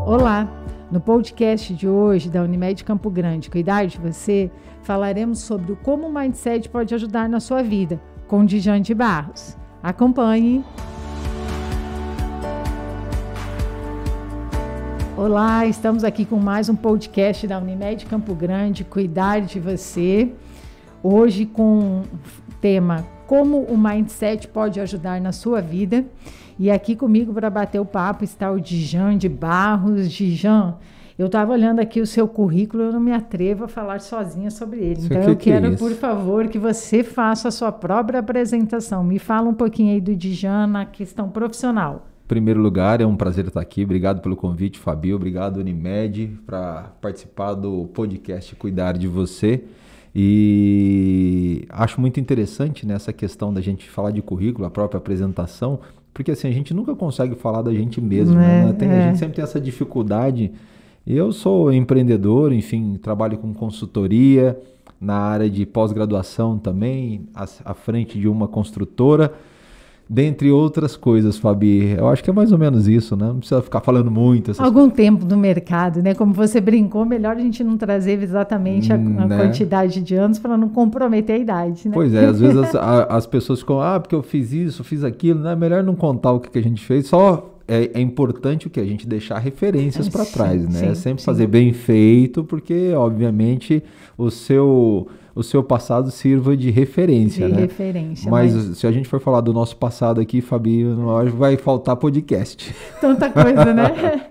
Olá! No podcast de hoje da Unimed Campo Grande, Cuidar de Você, falaremos sobre como o Mindset pode ajudar na sua vida, com Djane Barros. Acompanhe! Olá, estamos aqui com mais um podcast da Unimed Campo Grande, Cuidar de Você. Hoje com o tema Como o Mindset pode ajudar na sua vida. E aqui comigo para bater o papo está o Djane Barros. Djane, eu estava olhando aqui o seu currículo, eu não me atrevo a falar sozinha sobre ele. Então eu quero, por favor, que você faça a sua própria apresentação. Me fala um pouquinho aí do Djane na questão profissional. Em primeiro lugar, é um prazer estar aqui. Obrigado pelo convite, Fabio. Obrigado, Unimed, para participar do podcast Cuidar de Você. E acho muito interessante nessa questão da gente falar de currículo, a própria apresentação, porque assim, a gente nunca consegue falar da gente mesmo, né? A gente sempre tem essa dificuldade. Eu sou empreendedor, enfim, trabalho com consultoria na área de pós-graduação também, à frente de uma construtora, dentre outras coisas, Fabi. Eu acho que é mais ou menos isso, né? Não precisa ficar falando muito. Algum tempo no mercado, né? Como você brincou, melhor a gente não trazer exatamente a quantidade de anos para não comprometer a idade, né? Pois é, às vezes as pessoas ficam, porque eu fiz isso, fiz aquilo, né? Melhor não contar o que a gente fez, só é importante o que a gente deixar referências para trás, né? Sempre fazer bem feito, porque, obviamente, o seu passado sirva de referência, né? Mas se a gente for falar do nosso passado aqui, Fabi, vai faltar podcast. Tanta coisa, né?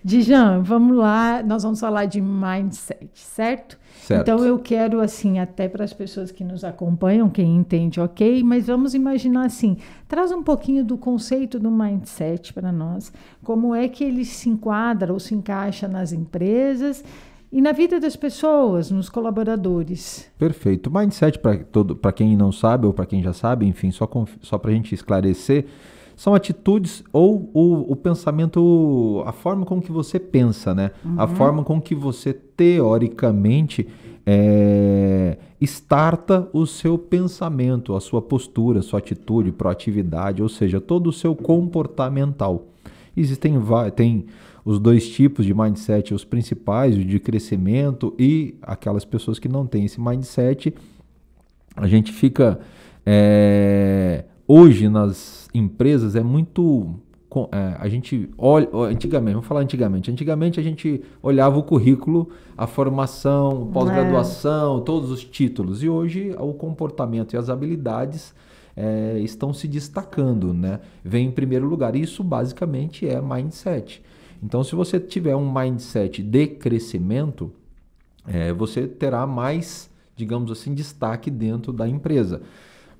Djane, vamos lá, nós vamos falar de mindset, certo? Então eu quero, assim, até para as pessoas que nos acompanham, quem entende, ok, mas vamos imaginar assim, traz um pouquinho do conceito do mindset para nós, como é que ele se enquadra ou se encaixa nas empresas e na vida das pessoas, nos colaboradores. Perfeito. Mindset, para quem não sabe ou para quem já sabe, enfim, só para a gente esclarecer, são atitudes ou o pensamento, a forma com que você pensa, né? A forma com que você, teoricamente, starta o seu pensamento, a sua postura, a sua atitude, proatividade, ou seja, todo o seu comportamental. Tem os dois tipos de mindset, os principais, o de crescimento e aquelas pessoas que não têm esse mindset. A gente fica... hoje nas empresas é muito... a gente olha... Antigamente, vamos falar antigamente. Antigamente a gente olhava o currículo, a formação, pós-graduação, todos os títulos. E hoje o comportamento e as habilidades estão se destacando, né? Vem em primeiro lugar. Isso basicamente é mindset. Então, se você tiver um mindset de crescimento, você terá mais, digamos assim, destaque dentro da empresa.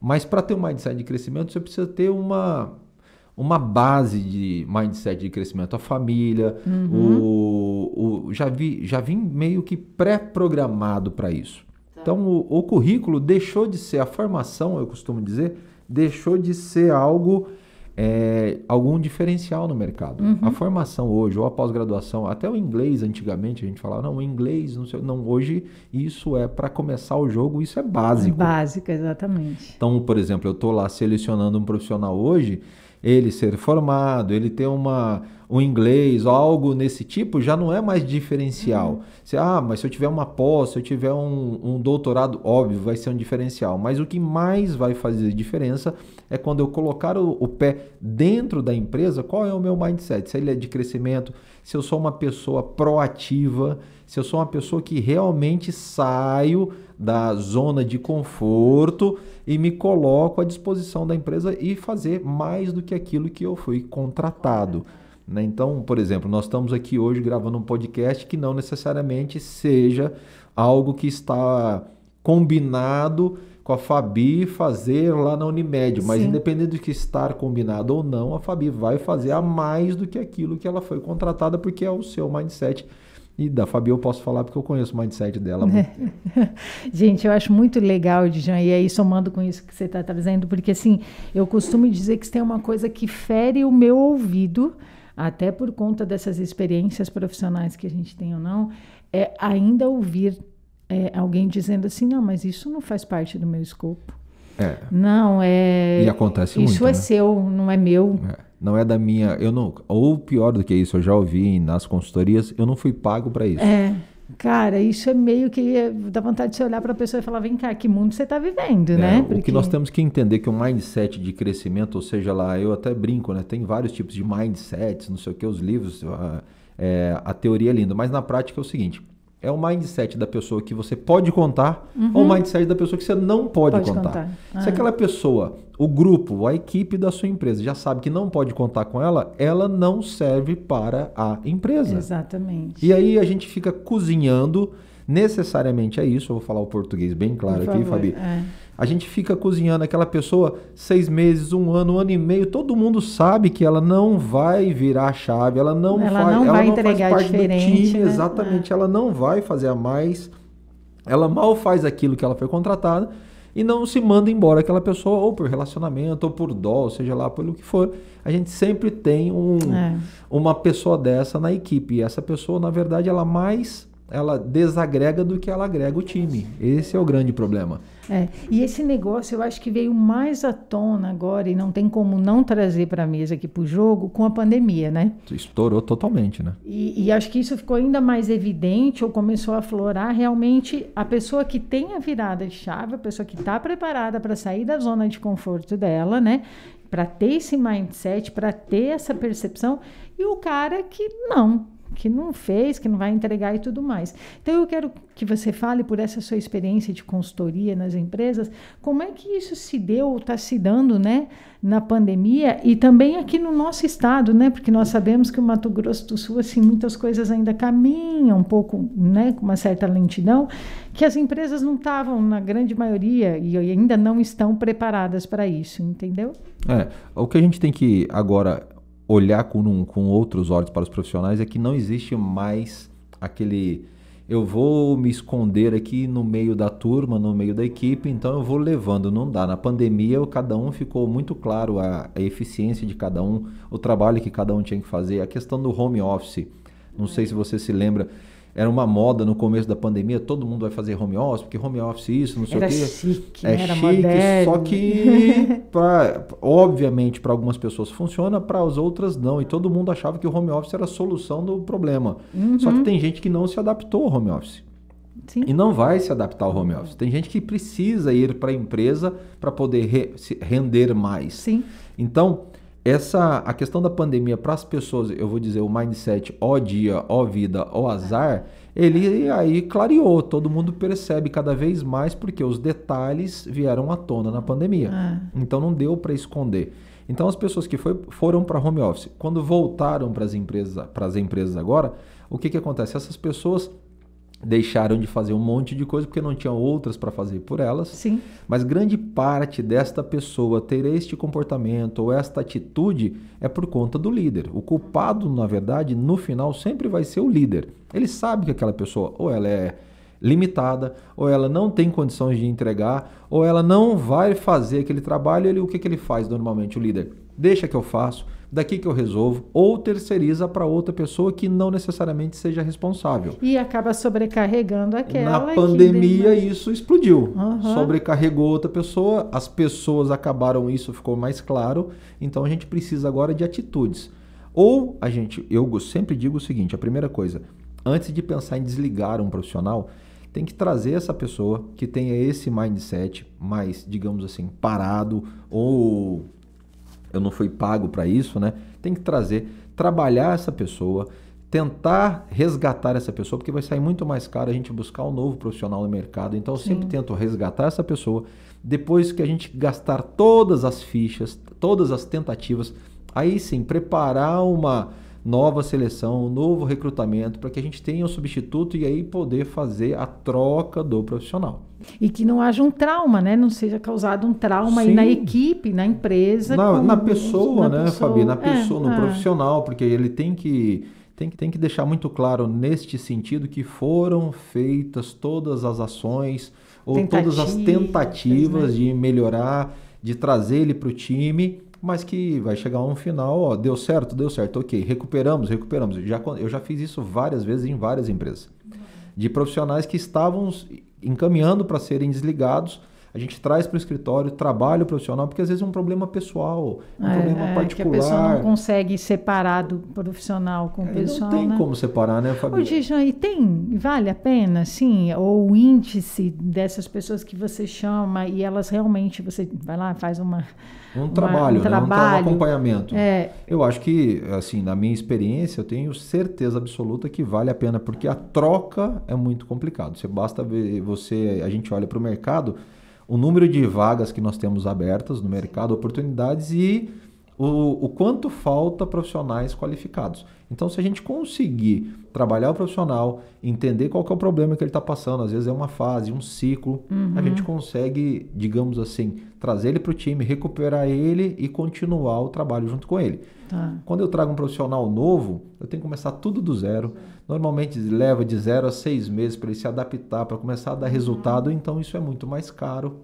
Mas para ter um mindset de crescimento, você precisa ter uma base de mindset de crescimento. A família, já vim meio que pré-programado para isso. Então, o currículo deixou de ser a formação, eu costumo dizer, deixou de ser algum diferencial no mercado. A formação hoje, ou a pós-graduação, até o inglês antigamente, a gente falava, não, o inglês, não sei, não, hoje isso é para começar o jogo, isso é básico. Básico, exatamente. Então, por exemplo, eu estou lá selecionando um profissional hoje, ele ser formado, ele ter um inglês ou algo nesse tipo, já não é mais diferencial. Mas se eu tiver uma pós, se eu tiver um doutorado, óbvio, vai ser um diferencial. Mas o que mais vai fazer diferença é quando eu colocar o pé dentro da empresa, qual é o meu mindset? Se ele é de crescimento, se eu sou uma pessoa proativa, se eu sou uma pessoa que realmente saio da zona de conforto e me coloco à disposição da empresa e fazer mais do que aquilo que eu fui contratado. Né? Então, por exemplo, nós estamos aqui hoje gravando um podcast que não necessariamente seja algo que está combinado com a Fabi fazer lá na Unimed, mas independente do que estar combinado ou não, a Fabi vai fazer a mais do que aquilo que ela foi contratada, porque é o seu mindset. E da Fabi eu posso falar porque eu conheço o mindset dela há muito tempo. Gente, eu acho muito legal, Djane, e aí somando com isso que você está trazendo, porque assim, eu costumo dizer que tem uma coisa que fere o meu ouvido, até por conta dessas experiências profissionais que a gente tem ou não, é ainda ouvir alguém dizendo assim, não, mas isso não faz parte do meu escopo. Não, E acontece muito, isso é seu, não é meu. não é da minha, eu não, ou pior do que isso, eu já ouvi nas consultorias, eu não fui pago para isso. Cara, isso é meio que dá vontade de você olhar para a pessoa e falar, vem cá, que mundo você está vivendo, né? O que nós temos que entender que o mindset de crescimento, ou seja lá, eu até brinco, né? Tem vários tipos de mindsets, não sei o que, os livros, a teoria é linda, mas na prática é o seguinte, é o mindset da pessoa que você pode contar ou o mindset da pessoa que você não pode contar. Se aquela pessoa, o grupo, a equipe da sua empresa já sabe que não pode contar com ela, ela não serve para a empresa. Exatamente. E aí a gente fica cozinhando, necessariamente é isso, eu vou falar o português bem claro aqui, Fabi. A gente fica cozinhando aquela pessoa 6 meses, 1 ano, 1 ano e meio, todo mundo sabe que ela não vai virar a chave, ela não vai entregar faz parte diferente, do time, né? Exatamente, ela não vai fazer a mais, ela mal faz aquilo que ela foi contratada e não se manda embora aquela pessoa, ou por relacionamento, ou por dó, ou seja lá, pelo que for. A gente sempre tem uma pessoa dessa na equipe, e essa pessoa, na verdade, ela desagrega do que ela agrega o time. Esse é o grande problema. E esse negócio eu acho que veio mais à tona agora e não tem como não trazer para a mesa aqui para o jogo com a pandemia, né? Estourou totalmente, né? E acho que isso ficou ainda mais evidente ou começou a aflorar realmente a pessoa que tem a virada de chave, a pessoa que está preparada para sair da zona de conforto dela, né? Para ter esse mindset, para ter essa percepção, e o cara que não fez, que não vai entregar e tudo mais. Então, eu quero que você fale, por essa sua experiência de consultoria nas empresas, como é que isso se deu, está se dando, né, na pandemia e também aqui no nosso estado, né, porque nós sabemos que o Mato Grosso do Sul, assim, muitas coisas ainda caminham um pouco, né, com uma certa lentidão, que as empresas não estavam, na grande maioria, e ainda não estão preparadas para isso, entendeu? O que a gente tem que agora olhar com outros olhos para os profissionais é que não existe mais aquele eu vou me esconder aqui no meio da turma, no meio da equipe, então eu vou levando, não dá. Na pandemia, cada um ficou muito claro a eficiência de cada um, o trabalho que cada um tinha que fazer, a questão do home office. Não sei se você se lembra, era uma moda no começo da pandemia, todo mundo vai fazer home office, porque home office isso, não sei o quê. Era chique, era chique, moderno. Só que, obviamente, para algumas pessoas funciona, para as outras não. E todo mundo achava que o home office era a solução do problema. Só que tem gente que não se adaptou ao home office. Sim. E não vai se adaptar ao home office. Tem gente que precisa ir para a empresa para poder render mais. Sim. Então, a questão da pandemia para as pessoas, eu vou dizer, o mindset, ó dia, ó vida, ó azar, ele aí clareou, todo mundo percebe cada vez mais porque os detalhes vieram à tona na pandemia. Então não deu para esconder. Então as pessoas que foram para home office, quando voltaram para as empresas agora, o que acontece? Essas pessoas deixaram de fazer um monte de coisa porque não tinham outras para fazer por elas. Sim. Mas grande parte desta pessoa ter este comportamento ou esta atitude é por conta do líder. O culpado, na verdade, no final sempre vai ser o líder. Ele sabe que aquela pessoa ou ela é limitada, ou ela não tem condições de entregar, ou ela não vai fazer aquele trabalho. O que ele faz normalmente, o líder? Deixa que eu faço, daqui que eu resolvo, ou terceiriza para outra pessoa que não necessariamente seja responsável. E acaba sobrecarregando aquela. Na pandemia isso explodiu, sobrecarregou outra pessoa, as pessoas acabaram, isso ficou mais claro, então a gente precisa agora de atitudes. Ou eu sempre digo o seguinte, a primeira coisa, antes de pensar em desligar um profissional, tem que trazer essa pessoa que tenha esse mindset mais, digamos assim, parado, ou eu não fui pago para isso, né? Tem que trabalhar essa pessoa, tentar resgatar essa pessoa, porque vai sair muito mais caro a gente buscar um novo profissional no mercado. Então eu sempre tento resgatar essa pessoa. Depois que a gente gastar todas as fichas, todas as tentativas, aí sim, preparar uma nova seleção, um novo recrutamento, para que a gente tenha um substituto e aí poder fazer a troca do profissional. E que não haja um trauma, né? Não seja causado um trauma aí na equipe, na empresa. Na pessoa, né, Fabi? Na pessoa, no profissional, porque ele tem que deixar muito claro neste sentido que foram feitas todas as ações ou todas as tentativas, né, de melhorar, de trazer ele para o time, mas que vai chegar a um final, deu certo, ok, recuperamos. Eu já fiz isso várias vezes em várias empresas, de profissionais que estavam encaminhando para serem desligados, A gente traz para o escritório, trabalho profissional, porque às vezes é um problema pessoal, um problema particular. Que a pessoa não consegue separar do profissional com o pessoal, não tem né? como separar, né, Fabi? Ô, Dijan, e vale a pena, sim? Ou o índice dessas pessoas que você chama e elas realmente, você vai lá, faz um trabalho, né? Um acompanhamento. Eu acho que, assim, na minha experiência, eu tenho certeza absoluta que vale a pena, porque a troca é muito complicado. Basta ver, a gente olha para o mercado, o número de vagas que nós temos abertas no mercado, oportunidades e o quanto falta profissionais qualificados. Então, se a gente conseguir trabalhar o profissional, entender qual que é o problema que ele está passando, às vezes é uma fase, um ciclo, a gente consegue, digamos assim, trazer ele para o time, recuperar ele e continuar o trabalho junto com ele. Quando eu trago um profissional novo, eu tenho que começar tudo do zero. Normalmente leva de 0 a 6 meses para ele se adaptar, para começar a dar resultado, então isso é muito mais caro.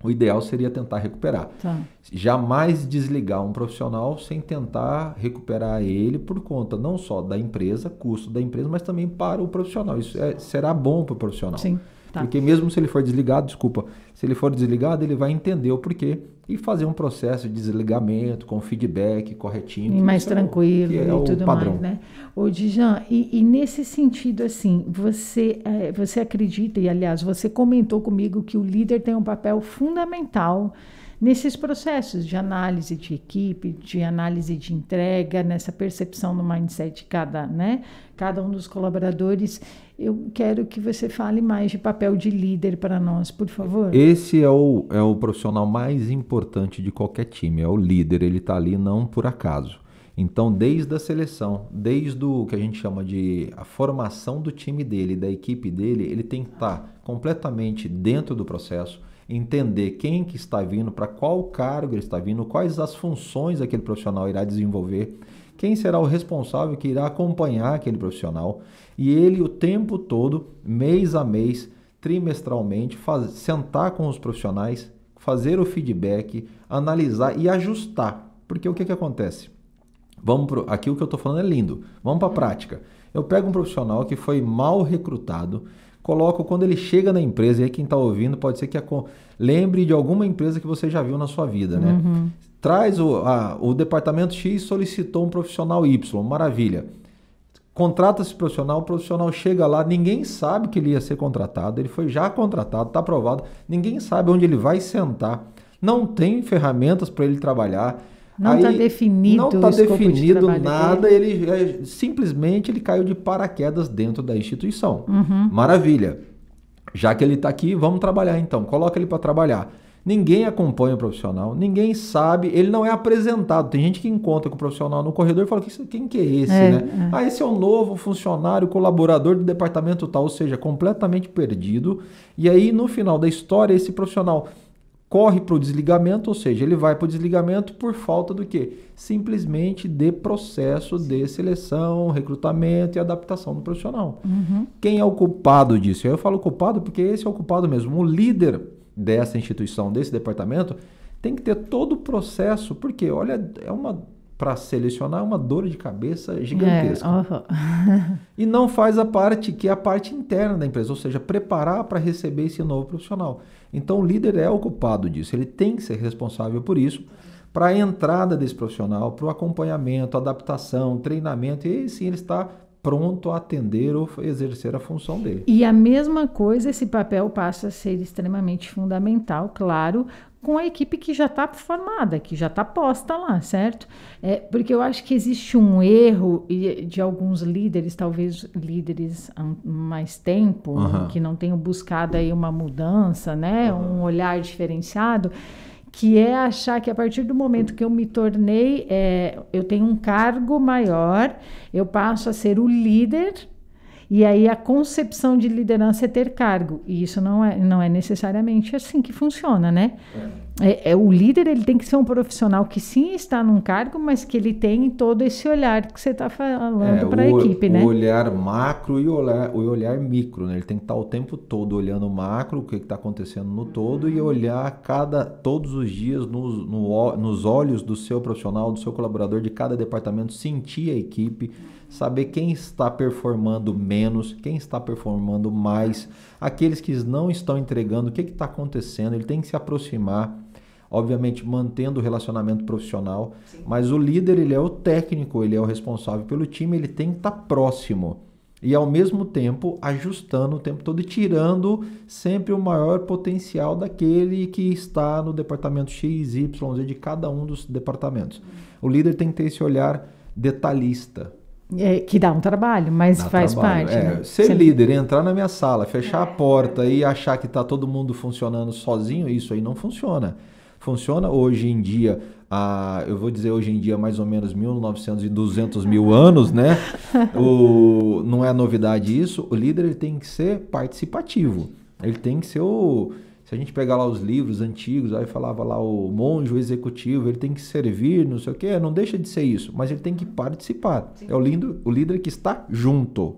O ideal seria tentar recuperar. Jamais desligar um profissional sem tentar recuperar ele por conta não só da empresa, custo da empresa, mas também para o profissional. Isso será bom para o profissional. Sim. Porque mesmo se ele for desligado, se ele for desligado, ele vai entender o porquê e fazer um processo de desligamento com feedback corretinho. E mais tranquilo e tudo padrão. Mais, né? Ô, Dijan, e nesse sentido, assim, você acredita, e aliás, você comentou comigo que o líder tem um papel fundamental nesses processos de análise de equipe, de análise de entrega, nessa percepção no mindset de cada um dos colaboradores. Eu quero que você fale mais de papel de líder para nós, por favor. Esse é o profissional mais importante de qualquer time, é o líder, ele está ali não por acaso. Então, desde a seleção, desde o que a gente chama de a formação do time dele, da equipe dele, ele tem que estar completamente dentro do processo, entender quem que está vindo, para qual cargo ele está vindo, quais as funções aquele profissional irá desenvolver, quem será o responsável que irá acompanhar aquele profissional, e ele o tempo todo, mês a mês, trimestralmente, sentar com os profissionais, fazer o feedback, analisar e ajustar. Porque o que acontece? Aqui o que eu estou falando é lindo. Vamos para a prática. Eu pego um profissional que foi mal recrutado, coloco quando ele chega na empresa, e aí quem está ouvindo pode ser que lembre de alguma empresa que você já viu na sua vida, né? Traz o departamento X solicitou um profissional Y, maravilha. Contrata esse profissional, o profissional chega lá, ninguém sabe que ele ia ser contratado, ele foi já contratado, está aprovado, ninguém sabe onde ele vai sentar, não tem ferramentas para ele trabalhar. Não está definido não está definido nada, simplesmente ele caiu de paraquedas dentro da instituição. Maravilha. Já que ele está aqui, vamos trabalhar então. Coloca ele para trabalhar. Ninguém acompanha o profissional, ninguém sabe, ele não é apresentado. Tem gente que encontra com o profissional no corredor e fala, quem que é esse, né? Esse é o novo funcionário, colaborador do departamento tal, ou seja, completamente perdido. E aí, no final da história, esse profissional corre para o desligamento, ou seja, ele vai para o desligamento por falta do quê? Simplesmente de processo de seleção, recrutamento e adaptação do profissional. Quem é o culpado disso? Eu falo culpado porque esse é o culpado mesmo. O líder dessa instituição, desse departamento, tem que ter todo o processo, porque, olha, para selecionar é uma dor de cabeça gigantesca. E não faz a parte que é a parte interna da empresa, ou seja, preparar para receber esse novo profissional. Então, o líder é o culpado disso, ele tem que ser responsável por isso, para a entrada desse profissional, para o acompanhamento, adaptação, treinamento, e aí sim ele está pronto a atender ou exercer a função dele. E a mesma coisa, esse papel passa a ser extremamente fundamental, claro, com a equipe que já está formada, que já está posta lá, certo? Porque eu acho que existe um erro de alguns líderes, talvez líderes há mais tempo, que não tenham buscado aí uma mudança, né? Um olhar diferenciado, que é achar que a partir do momento que eu me tornei, eu tenho um cargo maior, eu passo a ser o líder, e aí a concepção de liderança é ter cargo, e isso não é necessariamente assim que funciona, né? O líder ele tem que ser um profissional que sim está num cargo, mas que ele tem todo esse olhar que você está falando para a equipe, né? O olhar macro e o olhar micro, né? Ele tem que estar o tempo todo olhando o macro, o que está acontecendo no todo, e olhar todos os dias nos olhos do seu profissional, do seu colaborador, de cada departamento, sentir a equipe, saber quem está performando menos, quem está performando mais, aqueles que não estão entregando, o que está acontecendo. Ele tem que se aproximar, obviamente mantendo o relacionamento profissional. Sim. Mas o líder, ele é o técnico, ele é o responsável pelo time, ele tem que estar próximo e ao mesmo tempo ajustando o tempo todo e tirando sempre o maior potencial daquele que está no departamento X, Y, Z de cada um dos departamentos. O líder tem que ter esse olhar detalhista. Que dá um trabalho, mas faz parte. Né? Ser líder, entrar na minha sala, fechar a porta e achar que está todo mundo funcionando sozinho, isso aí não funciona. Funciona hoje em dia, eu vou dizer hoje em dia mais ou menos 1900 e 200 mil anos, né? Não é novidade isso. O líder ele tem que ser participativo. Ele tem que ser se a gente pegar lá os livros antigos, aí falava lá o monge, o executivo, ele tem que servir, não sei o quê, não deixa de ser isso, mas ele tem que participar. Sim. É o líder que está junto.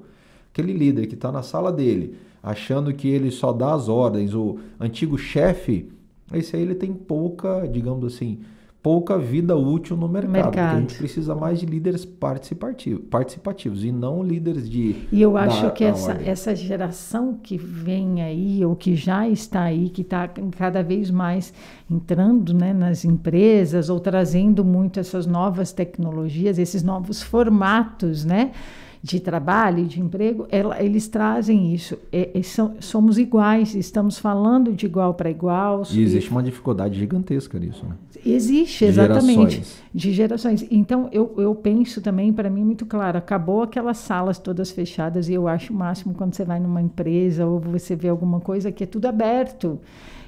Aquele líder que está na sala dele, achando que ele só dá as ordens, o antigo chefe, esse aí ele tem pouca, digamos assim, pouca vida útil no mercado. Porque a gente precisa mais de líderes participativos e não líderes de... E eu acho que essa geração que vem aí, ou que já está aí, que está cada vez mais entrando, né, nas empresas, ou trazendo muito essas novas tecnologias, esses novos formatos, né, de trabalho e de emprego, eles trazem isso. Somos iguais, estamos falando de igual para igual. E existe uma dificuldade gigantesca nisso, né? Existe, exatamente. De gerações. Então, eu penso também, para mim, muito claro, acabou aquelas salas todas fechadas, e eu acho o máximo quando você vai numa empresa ou você vê alguma coisa que é tudo aberto.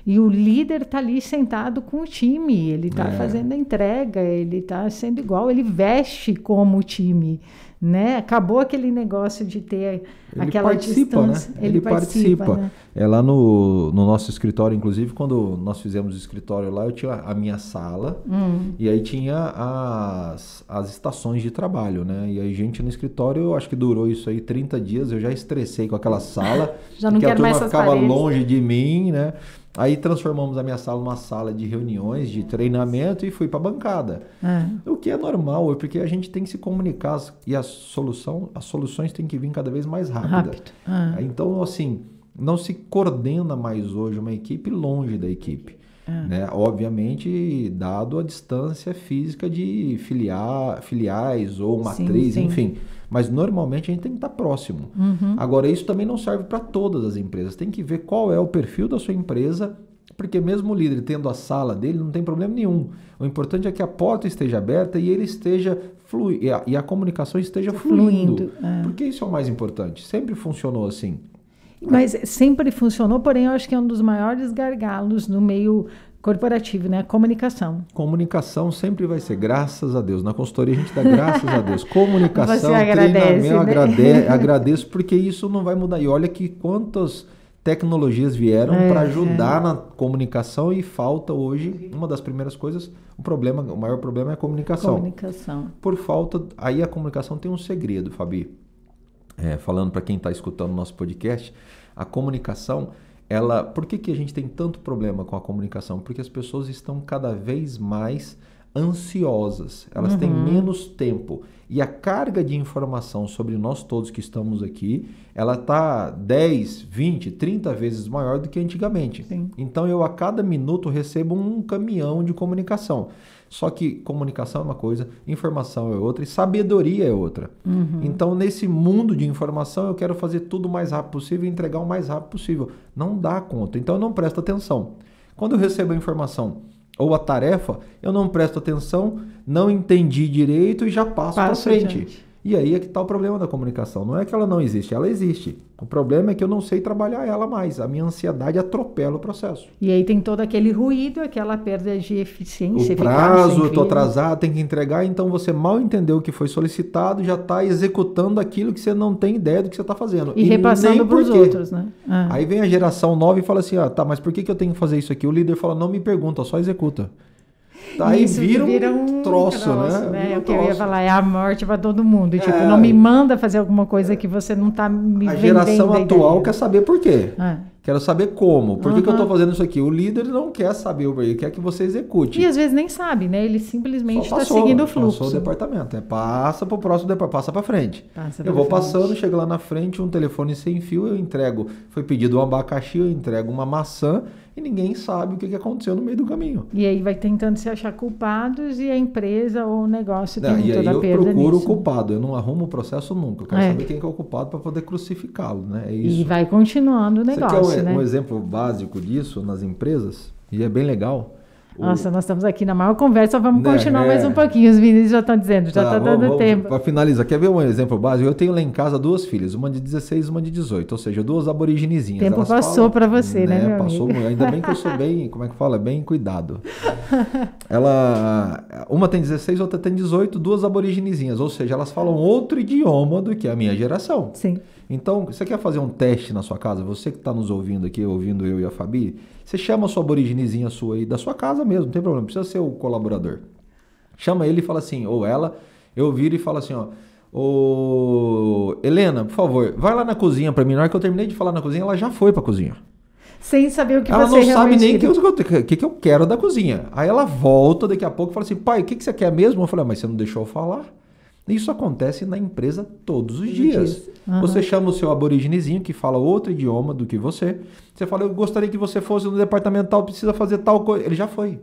E o líder está ali sentado com o time, ele está fazendo a entrega, ele está sendo igual, ele veste como o time, né? Acabou aquele negócio de ter aquela distância. Né? Ele participa. Né? Lá no nosso escritório, inclusive, quando nós fizemos o escritório lá, eu tinha a minha sala e aí tinha as estações de trabalho, né? E aí gente no escritório, eu acho que durou isso aí 30 dias, eu já estressei com aquela sala, já não quero mais essas paredes. Ficava longe de mim, né? Aí transformamos a minha sala numa sala de reuniões, de treinamento e fui para a bancada. O que é normal, porque a gente tem que se comunicar e as soluções têm que vir cada vez mais rápido. Então, assim, não se coordena mais hoje uma equipe longe da equipe. Né? Obviamente, dado a distância física de filiais ou matriz, sim. Enfim. Mas normalmente a gente tem que estar próximo. Agora, isso também não serve para todas as empresas. Tem que ver qual é o perfil da sua empresa, porque mesmo o líder tendo a sala dele, não tem problema nenhum. O importante é que a porta esteja aberta e ele esteja e a comunicação esteja fluindo. Porque isso é o mais importante. Sempre funcionou assim. Mas sempre funcionou, porém eu acho que é um dos maiores gargalos no meio corporativo, né? Comunicação. Comunicação sempre vai ser, graças a Deus. Na consultoria a gente dá graças a Deus. Comunicação, você agradece, treinamento, né? agradeço, porque isso não vai mudar. E olha que quantas tecnologias vieram para ajudar na comunicação e falta hoje, uma das primeiras coisas, o maior problema é a comunicação. Por falta, aí a comunicação tem um segredo, Fabi. Falando para quem está escutando o nosso podcast, a comunicação, por que a gente tem tanto problema com a comunicação? Porque as pessoas estão cada vez mais ansiosas, elas têm menos tempo. E a carga de informação sobre nós todos que estamos aqui, ela está 10, 20, 30 vezes maior do que antigamente. Sim. Então eu a cada minuto recebo um caminhão de comunicação. Só que comunicação é uma coisa, informação é outra e sabedoria é outra. Então, nesse mundo de informação, eu quero fazer tudo o mais rápido possível e entregar o mais rápido possível. Não dá conta. Então, eu não presto atenção. Quando eu recebo a informação ou a tarefa, eu não presto atenção, não entendi direito e já passo para frente. E aí é que está o problema da comunicação. Não é que ela não existe, ela existe. O problema é que eu não sei trabalhar ela mais. A minha ansiedade atropela o processo. E aí tem todo aquele ruído, aquela perda de eficiência. O prazo, eu estou atrasado, tem que entregar, então você mal entendeu o que foi solicitado, já está executando aquilo que você não tem ideia do que você está fazendo. E repassando para os outros, né? Aí vem a geração nova e fala assim, tá, mas por que eu tenho que fazer isso aqui? O líder fala, não me pergunta, só executa. Daí vira um troço, né? O que eu ia falar, é a morte para todo mundo. Tipo, não me manda fazer alguma coisa que você não está me vendendo. A geração atual quer saber por quê. Quero saber como. Por que eu estou fazendo isso aqui? O líder não quer saber o porquê, quer que você execute. E às vezes nem sabe, né? Ele simplesmente está seguindo o fluxo. Passou o departamento. Passa para o próximo departamento, passa para frente. Eu vou passando, chego lá na frente, um telefone sem fio, eu entrego. Foi pedido um abacaxi, eu entrego uma maçã e ninguém sabe o que aconteceu no meio do caminho. E aí vai tentando se achar culpados e a empresa ou o negócio tem toda a perda nisso. E aí eu procuro o culpado. Eu não arrumo o processo nunca. Eu quero saber quem é o culpado para poder crucificá-lo, né? É isso. E vai continuando o negócio. Um exemplo básico disso nas empresas, e é bem legal. Nossa, nós estamos aqui na maior conversa, vamos continuar mais um pouquinho. Os meninos já estão dizendo, já está dando tempo. Para finalizar, quer ver um exemplo básico? Eu tenho lá em casa 2 filhas, uma de 16 e uma de 18, ou seja, 2 aboriginezinhas. O tempo passou para você, né, meu passou, amigo? Ainda bem que eu sou bem, como é que fala? Bem cuidado. Uma tem 16, outra tem 18, 2 aboriginezinhas, ou seja, elas falam outro idioma do que a minha geração. Sim. Então, você quer fazer um teste na sua casa? Você que está nos ouvindo aqui, ouvindo eu e a Fabi, você chama a sua aboriginezinha sua aí, da sua casa mesmo, não tem problema, não precisa ser o colaborador. Chama ele e fala assim, ou ela, eu viro e falo assim, Helena, por favor, vai lá na cozinha para mim. Na hora que eu terminei de falar na cozinha, ela já foi para a cozinha. Sem saber o que ela você não sabe nem o que eu quero da cozinha. Aí ela volta daqui a pouco e fala assim, pai, o que você quer mesmo? Eu falei, mas você não deixou eu falar? Isso acontece na empresa todos os dias. Você chama o seu aboriginezinho que fala outro idioma do que você. Você fala, eu gostaria que você fosse no departamento tal, precisa fazer tal coisa. Ele já foi.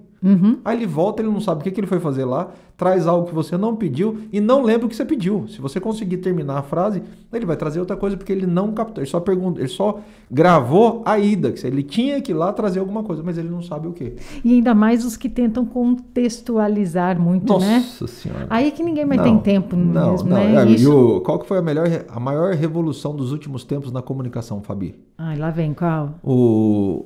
Aí ele volta, ele não sabe o que ele foi fazer lá, traz algo que você não pediu e não lembra o que você pediu. Se você conseguir terminar a frase, ele vai trazer outra coisa porque ele não captou. Ele só pergunta, ele só gravou a ida. Que ele tinha que ir lá trazer alguma coisa, mas ele não sabe o quê. E ainda mais os que tentam contextualizar muito, né? Nossa Senhora. Aí que ninguém mais tem tempo mesmo, né? Qual que foi a maior revolução dos últimos tempos na comunicação, Fabi? Lá vem, qual?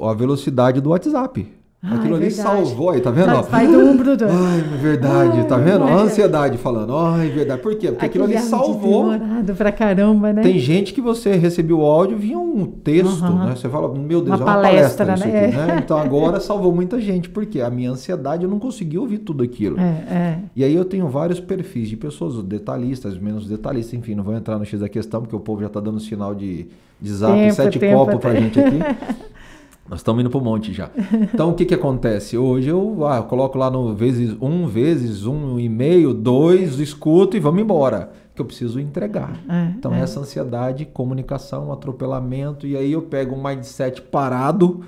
A velocidade do WhatsApp. Aquilo ali salvou, aí, tá vendo? Vai do 1 pro 2. Ai, verdade, tá vendo? A ansiedade falando, ai, verdade. Por quê? Porque aquilo ali salvou. Demorado pra caramba, né? Tem gente que você recebeu o áudio via um texto, né? Você fala, meu Deus, uma palestra, isso né? aqui, né? Então agora salvou muita gente, porque a minha ansiedade eu não consegui ouvir tudo aquilo. E aí eu tenho vários perfis de pessoas, detalhistas, menos detalhistas, enfim, não vou entrar no X da questão, porque o povo já tá dando sinal de zap, 7 copos pra gente aqui. Nós estamos indo para um monte já. Então, o que acontece? Hoje eu coloco lá no vezes 1,5, 2, escuto e vamos embora. Que eu preciso entregar. Então, essa ansiedade, comunicação, atropelamento, e aí eu pego um mindset parado,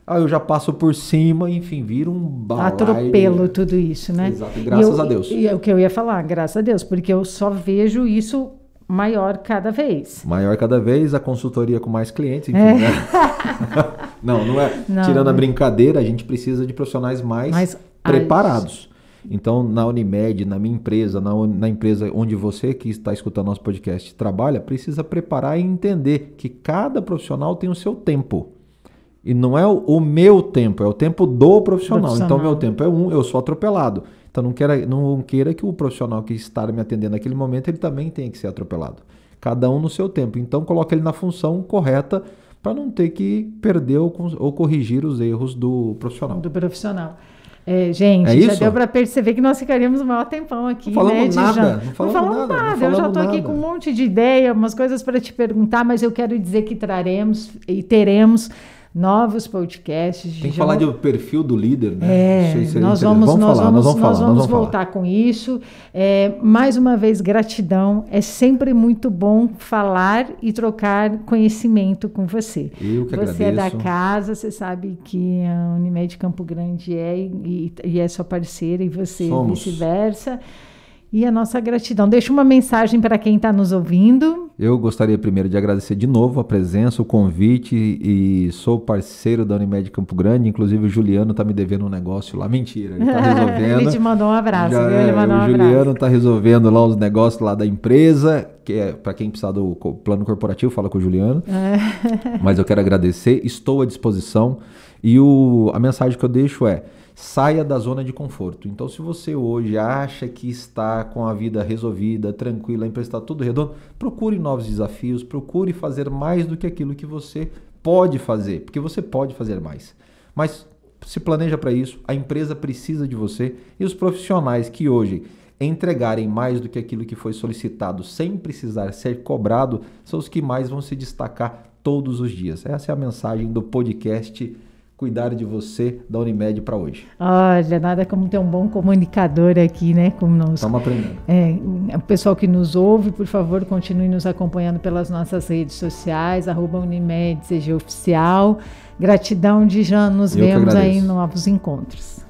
aí eu já passo por cima, enfim, vira um balaio. Atropelo tudo isso, né? Exato, graças a Deus. E é o que eu ia falar, graças a Deus, porque eu só vejo isso maior cada vez. Maior cada vez, a consultoria com mais clientes, enfim, né? Não é. Tirando a brincadeira, a gente precisa de profissionais mais preparados. Então, na Unimed, na minha empresa, na empresa onde você que está escutando nosso podcast trabalha, precisa preparar e entender que cada profissional tem o seu tempo. E não é o meu tempo, é o tempo do profissional. Então, meu tempo é eu sou atropelado. Então, não queira que o profissional que está me atendendo naquele momento, ele também tenha que ser atropelado. Cada um no seu tempo. Então, coloque ele na função correta para não ter que perder ou corrigir os erros do profissional. Gente, já deu para perceber que nós ficaríamos um maior tempão aqui. Não falamos nada. Não falamos nada. Eu já estou aqui com um monte de ideia, umas coisas para te perguntar, mas eu quero dizer que traremos e teremos novos podcasts. Tem que falar do perfil do líder, né? Nós vamos voltar com isso. Mais uma vez, gratidão. É sempre muito bom falar e trocar conhecimento com você. Eu que agradeço. Você é da casa, você sabe que a Unimed Campo Grande e é sua parceira, e você vice-versa. E a nossa gratidão. Deixa uma mensagem para quem está nos ouvindo. Eu gostaria primeiro de agradecer de novo a presença, o convite, e sou parceiro da Unimed Campo Grande. Inclusive o Juliano está me devendo um negócio lá. Mentira, ele está resolvendo. Ele te mandou um abraço, viu? Ele mandou um abraço. O Juliano está resolvendo lá os negócios lá da empresa. que é para quem precisar do plano corporativo, fala com o Juliano. Mas eu quero agradecer, estou à disposição. E a mensagem que eu deixo é: saia da zona de conforto. Então, se você hoje acha que está com a vida resolvida, tranquila, a empresa está tudo redondo, procure novos desafios, procure fazer mais do que aquilo que você pode fazer, porque você pode fazer mais. Mas se planeja para isso, a empresa precisa de você e os profissionais que hoje entregarem mais do que aquilo que foi solicitado sem precisar ser cobrado são os que mais vão se destacar todos os dias. Essa é a mensagem do podcast Cuidar de Você da Unimed para hoje. Olha, nada como ter um bom comunicador aqui, né? Como nós. Estamos aprendendo. O pessoal que nos ouve, por favor, continue nos acompanhando pelas nossas redes sociais, @Unimed CG Oficial. Gratidão, Dijan, nos vemos aí em novos encontros.